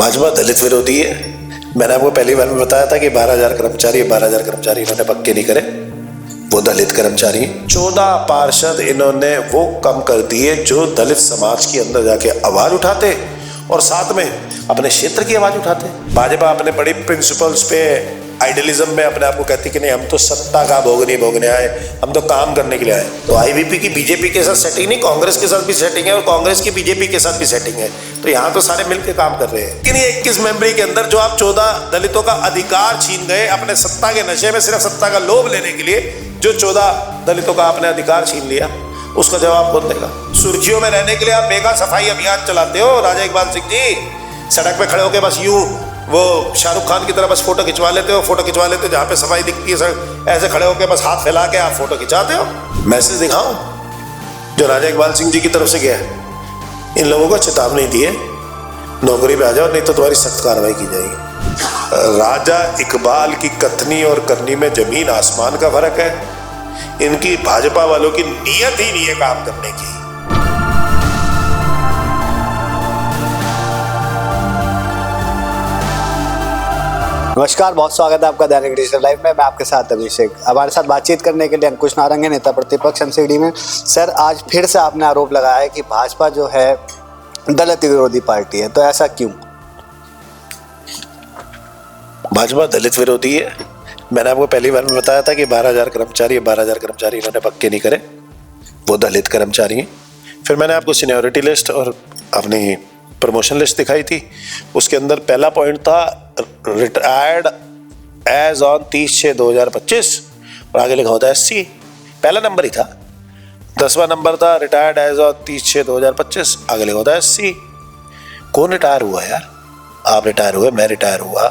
भाजपा दलित विरोधी है। मैंने आपको पहली बार में बताया था कि 12,000 कर्मचारी इन्होंने पक्के नहीं करे, वो दलित कर्मचारी हैं। 14 पार्षद इन्होंने वो कम कर दिए जो दलित समाज के अंदर जाके आवाज उठाते और साथ में अपने क्षेत्र की आवाज उठाते। भाजपा अपने बड़ी प्रिंसिपल्स पे आइडियलिज्म में अपने आप को कहती कि नहीं, हम तो सत्ता का भोगने आए, हम तो काम करने के लिए आए। तो आईवीपी की बीजेपी के साथ सेटिंग नहीं, कांग्रेस के साथ भी सेटिंग है और कांग्रेस की बीजेपी के साथ भी सेटिंग है। तो यहाँ तो सारे मिलकर काम कर रहे हैं। लेकिन ये 21 मेंबरी के अंदर जो आप 14 दलितों का अधिकार छीन गए अपने सत्ता के नशे में, सिर्फ सत्ता का लोभ लेने के लिए, जो 14 दलितों का आपने अधिकार छीन लिया, उसका जवाब कौन देगा? सुर्खियों में रहने के लिए आप बेगा सफाई अभियान चलाते हो। राजा इकबाल सिंह जी सड़क पे खड़े होकर बस यूं वो शाहरुख खान की तरह बस फोटो खिंचवा लेते हो, जहाँ पे सफाई दिखती है सर ऐसे खड़े होकर बस हाथ फैला के आप फोटो खिंचाते हो। मैसेज दिखाओ जो राजा इकबाल सिंह जी की तरफ से गया है। इन लोगों को चेतावनी दी है, नौकरी पे आ जाओ नहीं तो तुम्हारी सख्त कार्रवाई की जाएगी। राजा इकबाल की कथनी और करनी में जमीन आसमान का फर्क है। इनकी भाजपा वालों की नीयत ही नहीं है काम करने की। नमस्कार, बहुत स्वागत है आपका दैनिक डिजिटल लाइव में। मैं आपके साथ अभिषेक। हमारे साथ बातचीत करने के लिए अंकुश नारंग है, नेता प्रतिपक्ष एमसीडी में। सर, आज फिर से आपने आरोप लगाया है कि भाजपा जो है दलित विरोधी पार्टी है, तो ऐसा क्यों? भाजपा दलित विरोधी है। मैंने आपको पहली बार में बताया था कि 12,000 कर्मचारी इन्होंने पक्के नहीं करे, वो दलित कर्मचारी हैं। फिर मैंने आपको सीनियोरिटी लिस्ट और अपनी प्रमोशन लिस्ट दिखाई थी। उसके अंदर पहला पॉइंट था रिटायर्ड एज ऑन 30/6/2025 और आगे लिखा होता है SC। पहला नंबर ही था। 10वां नंबर था रिटायर्ड एज ऑन 30/6/2025, आगे लिखा होता है SC। कौन रिटायर हुआ यार? आप रिटायर हुए, मैं रिटायर हुआ,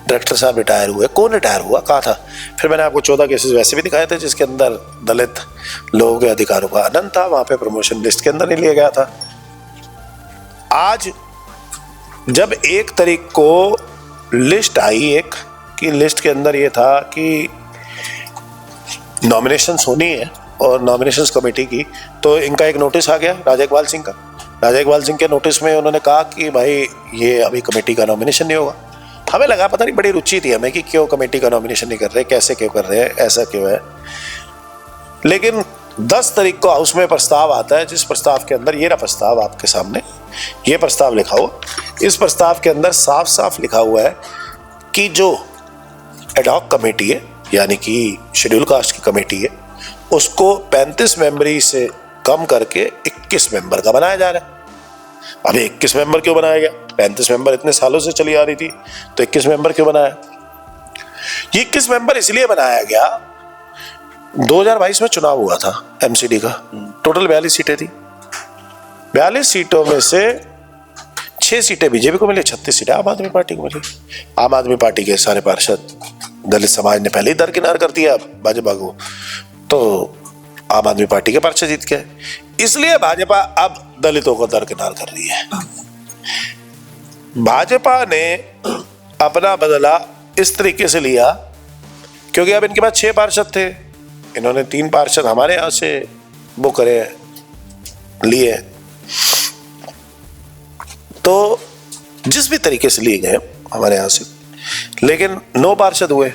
डायरेक्टर साहब रिटायर हुए, कौन रिटायर हुआ? कहा था। फिर मैंने आपको 14 केसेस वैसे भी दिखाए थे जिसके अंदर दलित लोगों के अधिकारों का हनन था, वहां पे प्रमोशन लिस्ट के अंदर नहीं लिया गया था। आज जब 1 तारीख को लिस्ट आई, एक कि लिस्ट के अंदर ये था कि नॉमिनेशंस होनी है और नॉमिनेशंस कमेटी की, तो इनका एक नोटिस आ गया राजा इकबाल सिंह का। राजा इकबाल सिंह के नोटिस में उन्होंने कहा कि भाई ये अभी कमेटी का नॉमिनेशन नहीं होगा। हमें लगा, पता नहीं, बड़ी रुचि थी हमें कि क्यों कमेटी का नॉमिनेशन नहीं कर रहे, कैसे क्यों कर रहे हैं, ऐसा क्यों है। लेकिन 10 तारीख को हाउस में प्रस्ताव आता है, जिस प्रस्ताव के अंदर, ये रहा प्रस्ताव आपके सामने, ये प्रस्ताव लिखा हुआ। इस प्रस्ताव के अंदर साफ साफ लिखा हुआ है कि जो एडहॉक कमेटी है, यानी कि शेड्यूल कास्ट की कमेटी है, उसको 35 मेंबरी से कम करके 21 मेंबर का बनाया जा रहा है। अभी 21 मेंबर क्यों बनाया गया? 35 मेंबर इतने सालों से चली आ रही थी, तो 21 मेंबर क्यों बनाया? ये 21 मेंबर इसलिए बनाया गया, 2022 में चुनाव हुआ था एमसीडी का, टोटल 42 सीटें थी। 42 सीटों में से 6 सीटें बीजेपी को मिली, 36 सीटें आम आदमी पार्टी को मिली। आम आदमी पार्टी के सारे पार्षद दलित समाज ने पहले ही दरकिनार कर दिया भाजपा को, तो आम आदमी पार्टी के पार्षद जीत गए। इसलिए भाजपा अब दलितों को दरकिनार कर रही है। भाजपा ने अपना बदला इस तरीके से लिया क्योंकि अब इनके पास 6 पार्षद थे, इन्होंने 3 पार्षद हमारे यहाँ से वो करे लिए, तो जिस भी तरीके से लिए गए हमारे यहाँ से, लेकिन 9 पार्षद हुए।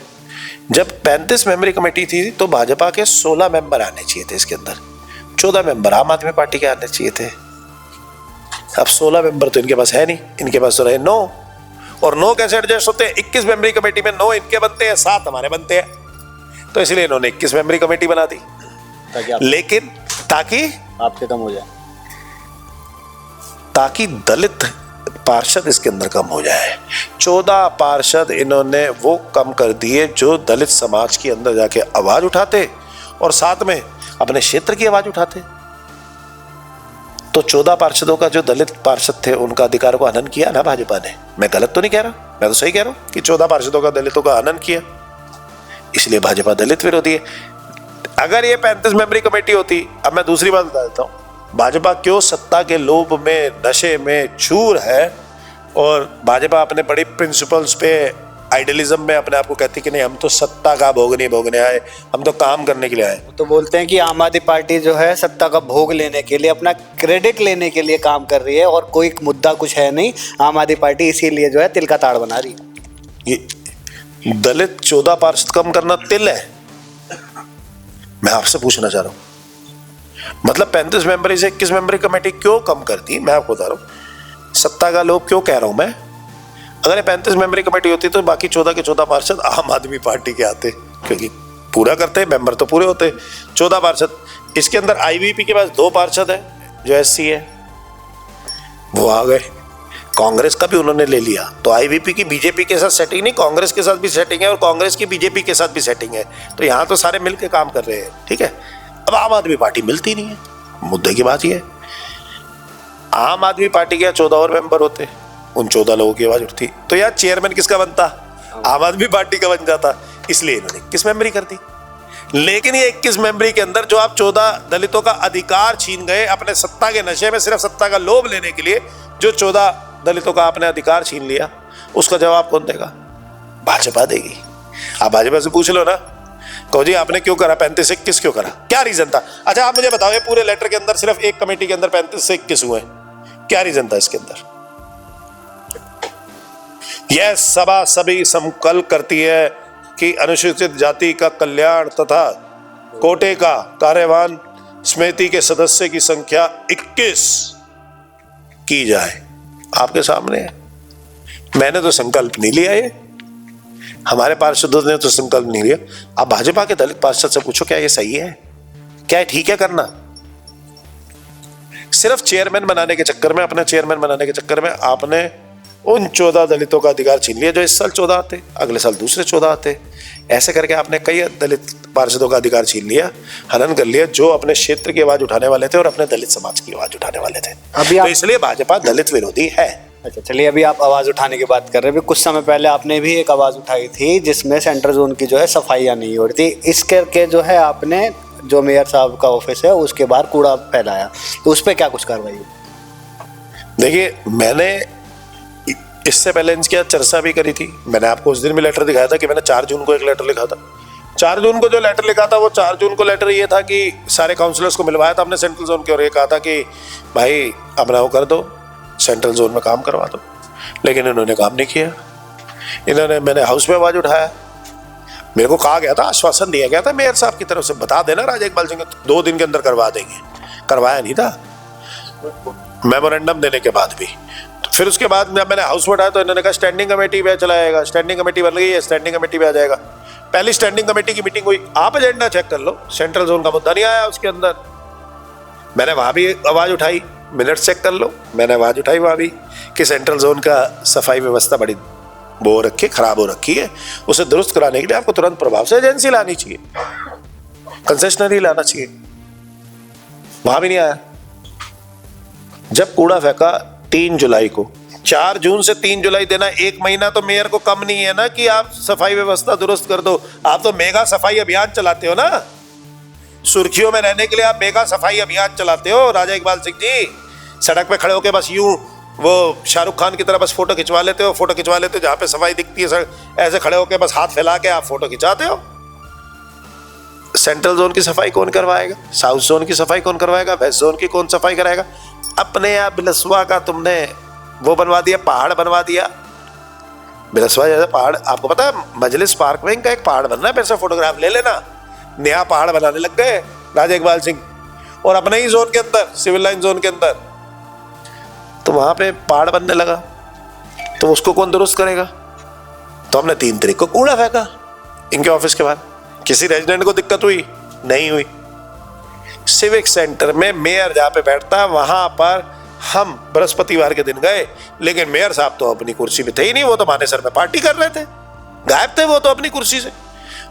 जब 35 मेंबरी कमेटी थी तो भाजपा के 16 मेंबर आने चाहिए थे, इसके अंदर 14 मेंबर आम आदमी पार्टी के आने चाहिए थे। अब 16 मेंबर तो इनके पास है नहीं, इनके पास तो रहे 9, और 9 कैसे एडजस्ट होते हैं? 21 मेंबरी कमेटी में 9 इनके बनते हैं, 7 हमारे बनते हैं, तो इसलिए इन्होंने 21 मेंबरी कमेटी बना दी, लेकिन ताकि आपके कम हो जाए, ताकि दलित पार्षद इसके अंदर कम हो जाए। 14 पार्षद इन्होंने वो कम कर दिए जो दलित समाज के अंदर जाके आवाज उठाते और साथ में अपने क्षेत्र की आवाज उठाते। तो 14 पार्षदों का जो दलित पार्षद थे उनका अधिकारों का हनन किया ना भाजपा ने। मैं गलत तो नहीं कह रहा, मैं तो सही कह रहा हूं कि 14 पार्षदों का दलितों का हनन किया, इसलिए भाजपा दलित विरोधी है। अगर ये 35 मेंबरी कमेटी होती, अब मैं दूसरी बात बता देता हूं, भाजपा क्यों सत्ता के लोभ में, नशे में चूर है और भाजपा अपने बड़ी प्रिंसिपल्स पे आइडियलिज्म में अपने आप को कहती कि नहीं हम तो सत्ता का भोग नहीं भोगने आए, हम तो काम करने के लिए आए। तो बोलते हैं कि आम आदमी पार्टी जो है सत्ता का भोग लेने के लिए, अपना क्रेडिट लेने के लिए काम कर रही है और कोई मुद्दा कुछ है नहीं। आम आदमी पार्टी इसीलिए जो है तिल का ताड़ बना रही है। ये दलित 14 पार्षद कम करना तिल है? मैं आपसे पूछना चाह रहा हूं, मतलब 35 मेंबरी से 21 मेंबरी कमेटी क्यों कम कर दी? मैं आपको बता रहा हूं, सत्ता का लोभ क्यों कह रहा हूं मैं। अगर ये 35 मेंबरी कमेटी होती तो बाकी 14 के 14 पार्षद आम आदमी पार्टी के आते, क्योंकि पूरा करते हैं, मेंबर तो पूरे होते। 14 पार्षद, इसके अंदर आईवीपी के पास 2 पार्षद है जो एससी है, वो आ गए। कांग्रेस का भी उन्होंने ले लिया, तो आईवीपी की बीजेपी के साथ सेटिंग नहीं, कांग्रेस के साथ भी सेटिंग है और कांग्रेस की बीजेपी के साथ भी सेटिंग है। तो यहाँ तो सारे मिलकर काम कर रहे हैं, ठीक है। अब आम आदमी पार्टी मिलती नहीं है, मुद्दे की बात यह है। आम आदमी पार्टी के 14 और मेंबर होते, उन 14 लोगों की आवाज उठती, तो यार चेयरमैन किसका बनता? आम आदमी पार्टी का बन जाता। इसलिए इन्होंने 21 मेंबरी कर दी। लेकिन ये 21 मेंबरी के अंदर जो आप 14 दलितों का अधिकार छीन गए अपने सत्ता के नशे में, सिर्फ सत्ता का लोभ लेने के लिए, जो 14 दलितों का आपने अधिकार छीन लिया, उसका जवाब कौन देगा? भाजपा देगी। आप भाजपा से पूछ लो ना, कहो जी आपने क्यों करा 35 से 21 क्यों करा, क्या रीजन था? अच्छा आप मुझे बताओ, ये पूरे लेटर के अंदर सिर्फ एक कमेटी के अंदर 35 से 21 हुए, क्या रीजन था इसके अंदर? यह सभा सभी संकल्प करती है कि अनुसूचित जाति का कल्याण तथा कोटे का कार्यवाहन समिति के सदस्य की संख्या 21 की जाए। आपके सामने है, मैंने तो संकल्प नहीं लिया, ये हमारे पार्षदों ने तो संकल्प नहीं लिया। आप भाजपा के दलित पार्षद से पूछो क्या ये सही है, क्या ठीक है करना? सिर्फ चेयरमैन बनाने के चक्कर में, अपने चेयरमैन बनाने के चक्कर में आपने उन 14 दलितों का अधिकार छीन लिया जो इस साल 14 आते, अगले साल दूसरे 14 आते। ऐसे करके आपने कई दलित पार्षदों का अधिकार छीन लिया, हनन कर लिया, जो अपने क्षेत्र की आवाज उठाने वाले थे और अपने दलित समाज की आवाज उठाने वाले थे। अभी तो इसलिए भाजपा दलित विरोधी है। अच्छा चलिए, अभी आप आवाज़ उठाने की बात कर रहे हैं। कुछ समय पहले आपने भी एक आवाज़ उठाई थी जिसमें सेंट्रल जोन की जो है सफाइयाँ नहीं हो रही थी। इस करके जो है आपने जो मेयर साहब का ऑफिस है उसके बाहर कूड़ा फैलाया, तो उस पर क्या कुछ कार्रवाई हुई? देखिए, मैंने इससे पहले इनकी चर्चा भी करी थी। मैंने आपको उस दिन भी लेटर दिखाया था कि मैंने 4 जून को एक लेटर लिखा था। 4 जून को जो लेटर लिखा था, वो 4 जून को लेटर ये था कि सारे काउंसलर्स को मिलवाया था अपने सेंट्रल जोन के, और ये कहा था कि भाई अपना वो कर दो, सेंट्रल जोन में काम करवा दो। लेकिन इन्होंने काम नहीं किया। मैंने हाउस में आवाज उठाया, मेरे को कहा गया था, आश्वासन दिया गया था मेयर साहब की तरफ से, बता देना राजा इकबाल सिंह 2 दिन के अंदर करवा देंगे। करवाया नहीं था मेमोरेंडम देने के बाद भी। फिर उसके बाद मैंने हाउस में उठाया तो इन्होंने कहा स्टैंडिंग कमेटी पे चला जाएगा, स्टैंडिंग कमेटी बन गई है, स्टैंडिंग कमेटी पे आ जाएगा। पहली स्टैंडिंग कमेटी की मीटिंग हुई, आप एजेंडा चेक कर लो, सेंट्रल जोन का मुद्दा नहीं आया उसके अंदर। मैंने वहां भी आवाज उठाई, मिनट चेक कर लो, मैंने आवाज उठाई वहां भी कि सेंट्रल जोन का सफाई व्यवस्था बड़ी वो हो रखी है, खराब हो रखी है, उसे दुरुस्त कराने के लिए आपको तुरंत प्रभाव से एजेंसी लानी चाहिए, कंसेशनरी लाना चाहिए। वहां भी नहीं आया। जब कूड़ा फेंका 3 जुलाई को, 4 जून से 3 जुलाई देना 1 महीना तो मेयर को कम नहीं है ना कि आप सफाई व्यवस्था दुरुस्त कर दो। आप तो मेगा सफाई अभियान चलाते हो ना, सुर्खियों में रहने के लिए आप मेगा सफाई अभियान चलाते हो। राजा इकबाल सिंह जी सड़क पे खड़े होकर बस यूं वो शाहरुख खान की तरह बस फोटो खिंचवा लेते हो, फोटो खिंचवा लेते हो, जहां पे सफाई दिखती है ऐसे खड़े होकर बस हाथ फैला के आप फोटो खिंचाते हो। सेंट्रल जोन की सफाई कौन करवाएगा? साउथ जोन की सफाई कौन करवाएगा? वेस्ट जोन की कौन सफाई कराएगा? अपने यहाँ बिलसवा का तुमने वो बनवा दिया, पहाड़ बनवा दिया। बिलसवा जैसा पहाड़, आपको पता है मजलिस पार्क में इनका एक पहाड़ बन रहा है, मेरे से फोटोग्राफ ले लेना। नया पहाड़ बनाने लग गए राजा इकबाल सिंह, और अपने ही जोन के अंदर, सिविल लाइन जोन के अंदर, तो वहां पे पहाड़ बनने लगा, तो उसको कौन दुरुस्त करेगा? तो हमने 3 तारीख को कूड़ा फेंका इनके ऑफिस के बाहर। किसी रेजिडेंट को दिक्कत हुई? नहीं हुई। सिविक सेंटर में मेयर जहाँ पे बैठता है वहां पर हम बृहस्पतिवार के दिन गए, लेकिन मेयर साहब तो अपनी कुर्सी पे थे ही नहीं, वो तो मानेसर में पार्टी कर रहे थे, गायब थे वो तो अपनी कुर्सी से।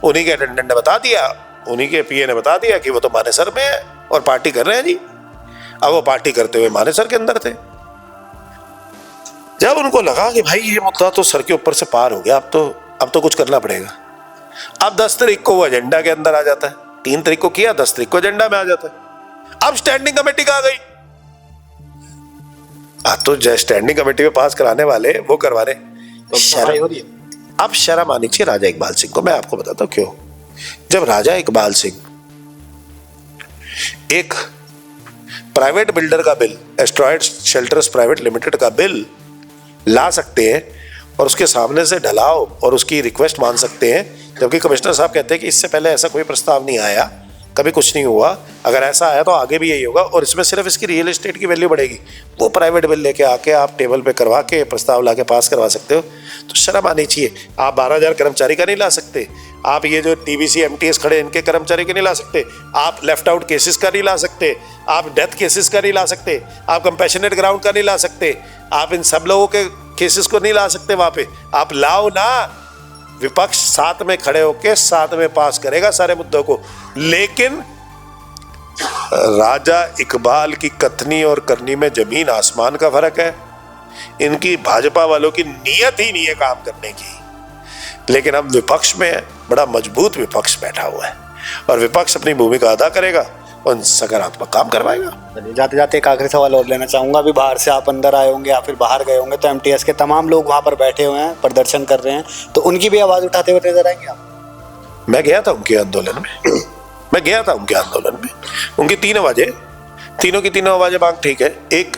उन्हीं के अटेंडेंट ने बता दिया, उन्हीं के पीए ने बता दिया कि वो तो मानेसर में है और पार्टी कर रहे हैं जी। अब वो पार्टी करते हुए मानेसर के अंदर थे। जब उनको लगा कि भाई ये मुद्दा तो सर के ऊपर से पार हो गया, अब तो कुछ करना पड़ेगा। अब 10 तारीख को वो एजेंडा के अंदर आ जाता है, 3 तारीख को किया, 10 तारीख को एजेंडा में आ जाता है। अब स्टैंडिंग कमेटी का आ गई, तो स्टैंडिंग कमेटी में पास कराने वाले वो करवा रहे। तो सफाई हो रही है? अब शर्म आनी चाहिए राजा इकबाल सिंह को। मैं आपको बताता हूं क्यों। जब राजा इकबाल सिंह एक प्राइवेट बिल्डर का bill, asteroid shelters private limited का बिल ला सकते हैं और उसके सामने से ढलाओ और उसकी रिक्वेस्ट मान सकते हैं, जबकि कमिश्नर साहब कहते हैं कि इससे पहले ऐसा कोई प्रस्ताव नहीं आया, कभी कुछ नहीं हुआ, अगर ऐसा आया तो आगे भी यही होगा और इसमें सिर्फ इसकी रियल एस्टेट की वैल्यू बढ़ेगी, वो प्राइवेट बिल लेके आके आप टेबल पे करवा के प्रस्ताव ला के पास करवा सकते हो, तो शर्म आनी चाहिए। आप 12,000 कर्मचारी का नहीं ला सकते, आप ये जो डीवीसी एमटीएस खड़े इनके कर्मचारी के नहीं ला सकते, आप लेफ्ट आउट केसेस का नहीं ला सकते, आप डेथ केसेस का नहीं ला सकते, आप कंपैशनेट ग्राउंड का नहीं ला सकते, आप इन सब लोगों के केसेस को नहीं ला सकते वहां पे। आप लाओ ना, विपक्ष साथ में खड़े होके साथ में पास करेगा सारे मुद्दों को। लेकिन राजा इकबाल की कथनी और करनी में जमीन आसमान का फर्क है। इनकी भाजपा वालों की नीयत ही नहीं है काम करने की, लेकिन अब विपक्ष में बड़ा मजबूत विपक्ष बैठा हुआ है और विपक्ष अपनी भूमिका अदा करेगा और सकारात्मक काम करवाएगा। जाते जाते एक आखिरी सवाल और लेना चाहूँगा। अभी बाहर से आप अंदर आए होंगे या फिर बाहर गए होंगे, तो एमटीएस के तमाम लोग वहाँ पर बैठे हुए हैं, प्रदर्शन कर रहे हैं, तो उनकी भी आवाज़ उठाते हुए नजर आएंगे आप? मैं गया था उनके आंदोलन में, उनकी 3 आवाजें, तीनों की तीनों आवाजें बात ठीक है। एक,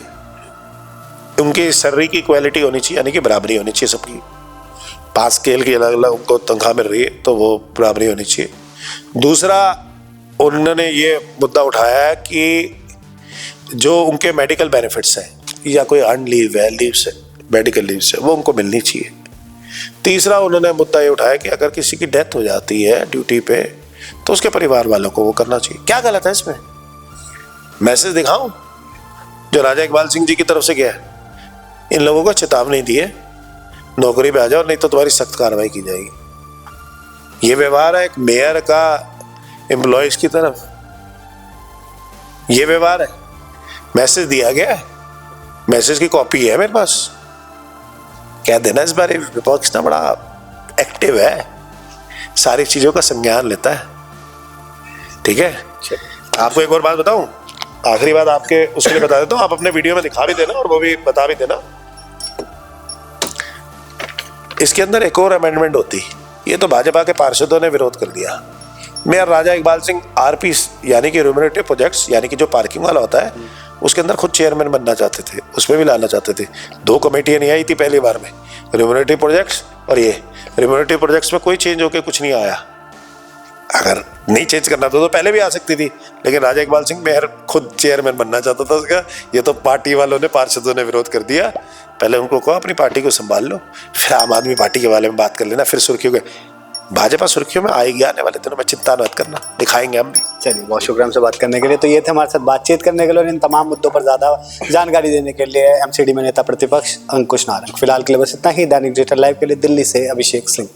उनकी सैलरी की क्वालिटी होनी चाहिए, यानी कि बराबरी होनी चाहिए सबकी, 5 स्केल की अलग अलग उनको तनख्वाह मिल रही है तो वो बराबरी होनी चाहिए। दूसरा, उन्होंने ये मुद्दा उठाया है कि जो उनके मेडिकल बेनिफिट्स हैं या कोई अर्न लीव है, लीव से, मेडिकल लीव से, वो उनको मिलनी चाहिए। तीसरा, उन्होंने मुद्दा ये उठाया कि अगर किसी की डेथ हो जाती है ड्यूटी पे तो उसके परिवार वालों को वो करना चाहिए। क्या गलत है इसमें? मैसेज दिखाऊं जो राजा इकबाल सिंह जी की तरफ से गया है, इन लोगों को चेतावनी दी है, नौकरी पे आ जाओ नहीं तो तुम्हारी सख्त कार्रवाई की जाएगी। ये व्यवहार है एक मेयर का एम्प्लॉयज की तरफ, ये व्यवहार है। मैसेज दिया गया है, मैसेज की कॉपी है मेरे पास, कह देना इस बार विपक्ष ना बड़ा एक्टिव है, सारी चीजों का संज्ञान लेता है। ठीक है, आपको एक और बात बताऊं, आखिरी बात आपके उसके लिए बता देता हूं, आप अपने वीडियो में दिखा भी देना और वो भी बता भी देना। इसके अंदर एक और अमेंडमेंट होती, ये तो भाजपा के पार्षदों ने विरोध कर दिया। मेयर राजा इकबाल सिंह आरपी यानी कि रिम्यूनरेटिव प्रोजेक्ट्स, यानी कि जो पार्किंग वाला होता है, उसके अंदर खुद चेयरमैन बनना चाहते थे, उसमें भी लाना चाहते थे। 2 कमेटियां नहीं आई थी पहली बार में, रिम्यूनरेटिव प्रोजेक्ट्स और ये। रिम्यूनरेटिव प्रोजेक्ट्स में कोई चेंज होकर कुछ नहीं आया, अगर नहीं चेंज करना था तो पहले भी आ सकती थी, लेकिन राजा इकबाल सिंह मेयर खुद चेयरमैन बनना चाहता था उसका। ये तो पार्टी वालों ने, पार्षदों ने विरोध कर दिया। पहले उनको कहो अपनी पार्टी को संभाल लो, फिर आम आदमी पार्टी के बारे में बात कर लेना, फिर सुर्खियों के। भाजपा सुर्खियों में आएगी आने वाले दिनों में, चिंता मत करना, दिखाएंगे हम भी। चलिए, बहुत शुक्रिया हमसे बात करने के लिए। तो ये थे हमारे साथ बातचीत करने के लिए और इन तमाम मुद्दों पर ज़्यादा जानकारी देने के लिए एमसीडी में नेता प्रतिपक्ष अंकुश नारंग। फिलहाल के लिए बस इतना ही। दैनिक डिजिटल लाइव के लिए दिल्ली से अभिषेक सिंह।